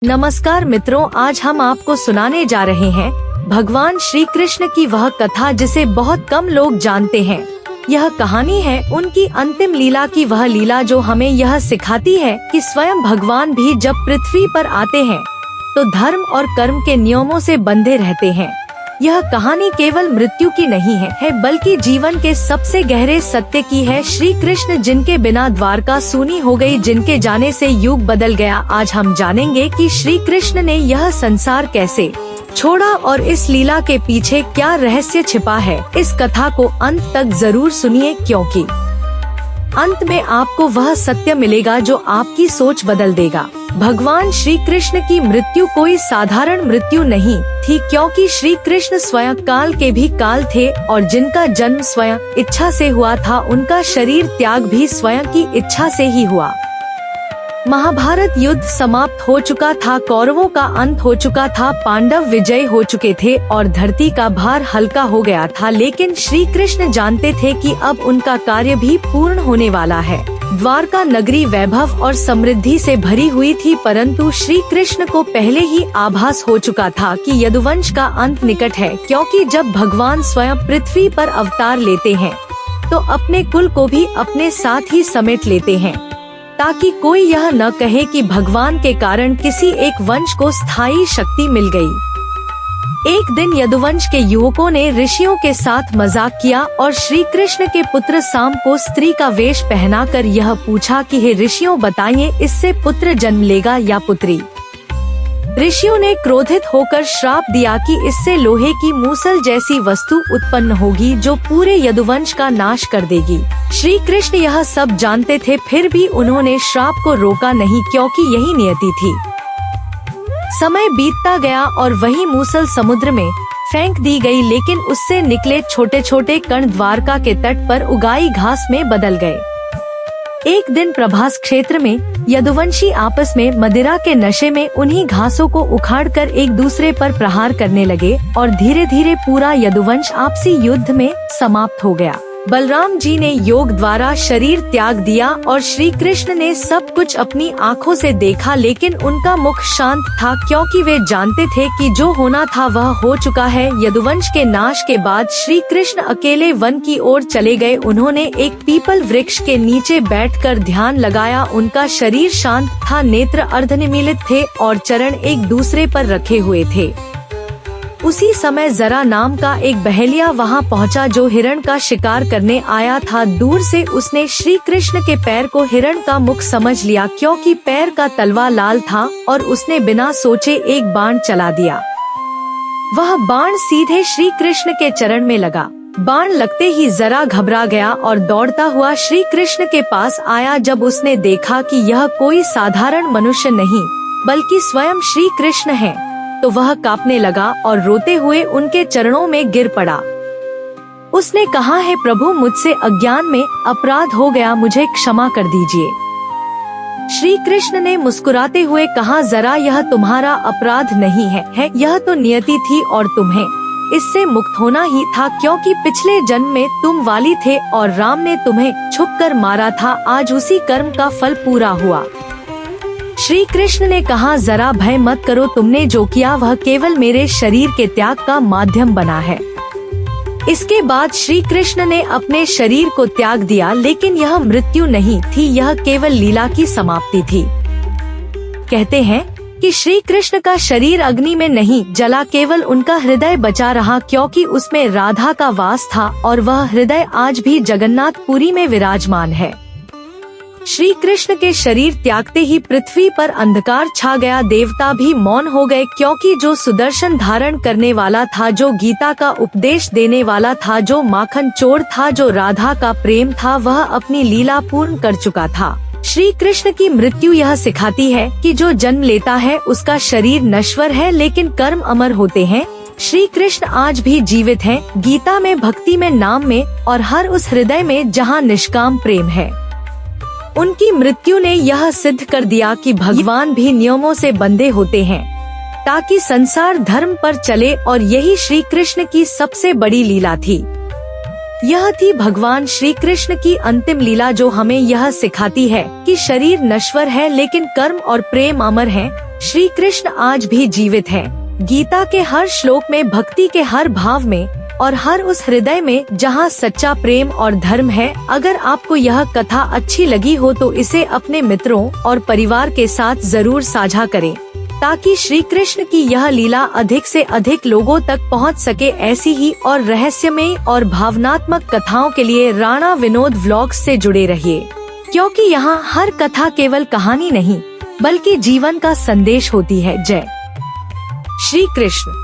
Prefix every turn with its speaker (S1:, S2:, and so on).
S1: नमस्कार मित्रों, आज हम आपको सुनाने जा रहे हैं भगवान श्री कृष्ण की वह कथा जिसे बहुत कम लोग जानते हैं। यह कहानी है उनकी अंतिम लीला की, वह लीला जो हमें यह सिखाती है कि स्वयं भगवान भी जब पृथ्वी पर आते हैं तो धर्म और कर्म के नियमों से बंधे रहते हैं। यह कहानी केवल मृत्यु की नहीं है बल्कि जीवन के सबसे गहरे सत्य की है। श्री कृष्ण जिनके बिना द्वारका सूनी हो गई, जिनके जाने से युग बदल गया। आज हम जानेंगे कि श्री कृष्ण ने यह संसार कैसे छोड़ा और इस लीला के पीछे क्या रहस्य छिपा है। इस कथा को अंत तक जरूर सुनिए, क्योंकि अंत में आपको वह सत्य मिलेगा जो आपकी सोच बदल देगा। भगवान श्री कृष्ण की मृत्यु कोई साधारण मृत्यु नहीं थी, क्योंकि श्री कृष्ण स्वयं काल के भी काल थे और जिनका जन्म स्वयं इच्छा से हुआ था, उनका शरीर त्याग भी स्वयं की इच्छा से ही हुआ। महाभारत युद्ध समाप्त हो चुका था, कौरवों का अंत हो चुका था, पांडव विजय हो चुके थे और धरती का भार हल्का हो गया था। लेकिन श्री कृष्ण जानते थे कि अब उनका कार्य भी पूर्ण होने वाला है। द्वारका नगरी वैभव और समृद्धि से भरी हुई थी, परंतु श्री कृष्ण को पहले ही आभास हो चुका था कि यदुवंश का अंत निकट है, क्योंकि जब भगवान स्वयं पृथ्वी पर अवतार लेते हैं तो अपने कुल को भी अपने साथ ही समेट लेते हैं, ताकि कोई यह न कहे कि भगवान के कारण किसी एक वंश को स्थायी शक्ति मिल गई। एक दिन यदुवंश के युवकों ने ऋषियों के साथ मजाक किया और श्री कृष्ण के पुत्र साम को स्त्री का वेश पहनाकर यह पूछा कि हे ऋषियों, बताइए इससे पुत्र जन्म लेगा या पुत्री। ऋषियों ने क्रोधित होकर श्राप दिया कि इससे लोहे की मूसल जैसी वस्तु उत्पन्न होगी जो पूरे यदुवंश का नाश कर देगी। श्री कृष्ण यह सब जानते थे, फिर भी उन्होंने श्राप को रोका नहीं, क्योंकि यही नियति थी। समय बीतता गया और वही मूसल समुद्र में फेंक दी गई, लेकिन उससे निकले छोटे छोटे कण द्वारका के तट पर उगाई घास में बदल गए। एक दिन प्रभास क्षेत्र में यदुवंशी आपस में मदिरा के नशे में उन्हीं घासों को उखाड़कर एक दूसरे पर प्रहार करने लगे और धीरे धीरे पूरा यदुवंश आपसी युद्ध में समाप्त हो गया। बलराम जी ने योग द्वारा शरीर त्याग दिया और श्री कृष्ण ने सब कुछ अपनी आँखों से देखा, लेकिन उनका मुख शांत था, क्योंकि वे जानते थे कि जो होना था वह हो चुका है। यदुवंश के नाश के बाद श्री कृष्ण अकेले वन की ओर चले गए। उन्होंने एक पीपल वृक्ष के नीचे बैठकर ध्यान लगाया। उनका शरीर शांत था, नेत्र अर्धनिमीलित थे और चरण एक दूसरे पर रखे हुए थे। उसी समय जरा नाम का एक बहेलिया वहां पहुंचा जो हिरण का शिकार करने आया था। दूर से उसने श्री कृष्ण के पैर को हिरण का मुख समझ लिया, क्योंकि पैर का तलवा लाल था, और उसने बिना सोचे एक बाण चला दिया। वह बाण सीधे श्री कृष्ण के चरण में लगा। बाण लगते ही जरा घबरा गया और दौड़ता हुआ श्री कृष्ण के पास आया। जब उसने देखा कि यह कोई साधारण मनुष्य नहीं बल्कि स्वयं श्री कृष्ण है, तो वह कांपने लगा और रोते हुए उनके चरणों में गिर पड़ा। उसने कहा, है प्रभु, मुझसे अज्ञान में अपराध हो गया, मुझे क्षमा कर दीजिए। श्री कृष्ण ने मुस्कुराते हुए कहा, जरा यह तुम्हारा अपराध नहीं है, यह तो नियति थी और तुम्हें इससे मुक्त होना ही था, क्योंकि पिछले जन्म में तुम वाली थे और राम ने तुम्हें छुपकर मारा था। आज उसी कर्म का फल पूरा हुआ। श्री कृष्ण ने कहा, जरा भय मत करो, तुमने जो किया वह केवल मेरे शरीर के त्याग का माध्यम बना है। इसके बाद श्री कृष्ण ने अपने शरीर को त्याग दिया, लेकिन यह मृत्यु नहीं थी, यह केवल लीला की समाप्ति थी। कहते हैं कि श्री कृष्ण का शरीर अग्नि में नहीं जला, केवल उनका हृदय बचा रहा, क्योंकि उसमें राधा का वास था और वह हृदय आज भी जगन्नाथपुरी में विराजमान है। श्री कृष्ण के शरीर त्यागते ही पृथ्वी पर अंधकार छा गया। देवता भी मौन हो गए, क्योंकि जो सुदर्शन धारण करने वाला था, जो गीता का उपदेश देने वाला था, जो माखन चोर था, जो राधा का प्रेम था, वह अपनी लीला पूर्ण कर चुका था। श्री कृष्ण की मृत्यु यह सिखाती है कि जो जन्म लेता है उसका शरीर नश्वर है, लेकिन कर्म अमर होते हैं। श्री कृष्ण आज भी जीवित हैं, गीता में, भक्ति में, नाम में और हर उस हृदय में जहाँ निष्काम प्रेम है। उनकी मृत्यु ने यह सिद्ध कर दिया कि भगवान भी नियमों से बंधे होते हैं, ताकि संसार धर्म पर चले, और यही श्री कृष्ण की सबसे बड़ी लीला थी। यह थी भगवान श्री कृष्ण की अंतिम लीला, जो हमें यह सिखाती है कि शरीर नश्वर है लेकिन कर्म और प्रेम अमर है। श्री कृष्ण आज भी जीवित हैं। गीता के हर श्लोक में, भक्ति के हर भाव में और हर उस हृदय में जहाँ सच्चा प्रेम और धर्म है। अगर आपको यह कथा अच्छी लगी हो तो इसे अपने मित्रों और परिवार के साथ जरूर साझा करें, ताकि श्री कृष्ण की यह लीला अधिक से अधिक लोगों तक पहुंच सके। ऐसी ही और रहस्यमयी और भावनात्मक कथाओं के लिए राणा विनोद व्लॉग्स से जुड़े रहिए, क्योंकि यहाँ हर कथा केवल कहानी नहीं बल्कि जीवन का संदेश होती है। जय श्री कृष्ण।